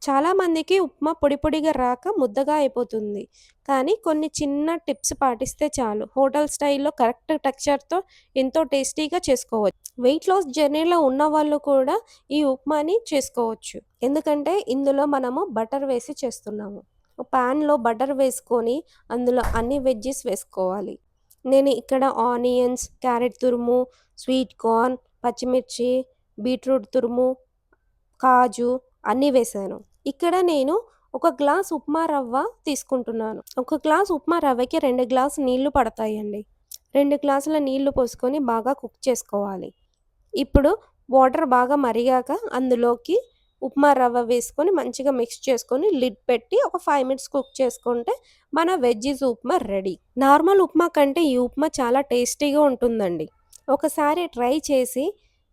చాలామందికి ఉప్మా పొడి పొడిగా రాక ముద్దగా అయిపోతుంది. కానీ కొన్ని చిన్న టిప్స్ పాటిస్తే చాలు హోటల్ స్టైల్‌లో కరెక్ట్ టెక్స్చర్‌తో ఎంతో టేస్టీగా చేసుకోవచ్చు. వెయిట్ లాస్ జర్నీలో ఉన్నవాళ్ళు కూడా ఈ ఉప్మాని చేసుకోవచ్చు. ఎందుకంటే ఇందులో మనము బటర్ వేసి చేస్తున్నాము. పాన్‌లో బటర్ వేసుకొని అందులో అన్ని వెజ్జీస్ వేసుకోవాలి. నేను ఇక్కడ ఆనియన్స్, క్యారెట్ తురుము, స్వీట్ కార్న్, పచ్చిమిర్చి, బీట్రూట్ తురుము, కాజు అన్నీ వేశాను. ఇక్కడ నేను ఒక గ్లాస్ ఉప్మా రవ్వ తీసుకుంటున్నాను. ఒక గ్లాస్ ఉప్మా రవ్వకి 2 గ్లాసు నీళ్లు పడతాయండి. 2 గ్లాసుల నీళ్లు పోసుకొని బాగా కుక్ చేసుకోవాలి. ఇప్పుడు వాటర్ బాగా మరిగాక అందులోకి ఉప్మా రవ్వ వేసుకొని మంచిగా మిక్స్ చేసుకొని లిడ్ పెట్టి ఒక 5 మినిట్స్ కుక్ చేసుకుంటే మన veggies upma ready. Normal upma కంటే ఈ ఉప్మా చాలా టేస్టీగా ఉంటుందండి. ఒకసారి ట్రై చేసి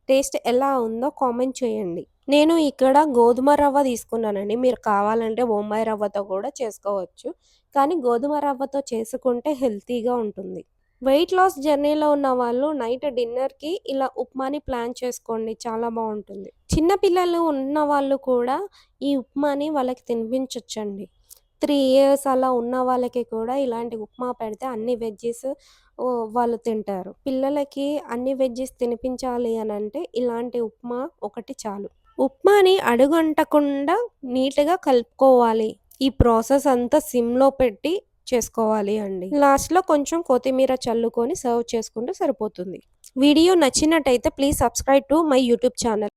టేస్ట్ ఎలా ఉందో కామెంట్ చేయండి. నేను ఇక్కడ గోధుమ రవ్వ తీసుకున్నానండి. మీరు కావాలంటే బొంబాయి రవ్వతో కూడా చేసుకోవచ్చు. కానీ గోధుమ రవ్వతో చేసుకుంటే హెల్తీగా ఉంటుంది. వెయిట్ లాస్ జర్నీలో ఉన్న వాళ్ళు నైట్ డిన్నర్‌కి ఇలా ఉప్మాని ప్లాన్ చేసుకోండి. చాలా బావుంటుంది. చిన్న పిల్లలు ఉన్న వాళ్ళు కూడా ఈ ఉప్మాని వాళ్ళకి తినిపించొచ్చండి. 3 ఇయర్స్ అలా ఉన్న వాళ్ళకి కూడా ఇలాంటి ఉప్మా పెడితే అన్ని వెజ్జీస్ వాళ్ళు తింటారు. పిల్లలకి అన్ని వెజ్జీస్ తినిపించాలి అనంటే ఇలాంటి ఉప్మా ఒకటి చాలు. ఉప్మాని అడుగంటకుండా నీట్‌గా కలుపుకోవాలి. ఈ ప్రాసెస్ అంతా సిమ్‌లో పెట్టి చేసుకోవాలి అండి. లాస్ట్‌లో కొంచెం కొత్తిమీర చల్లుకొని సర్వ్ చేసుకుంటే సరిపోతుంది. వీడియో నచ్చినట్టయితే please subscribe to my YouTube channel.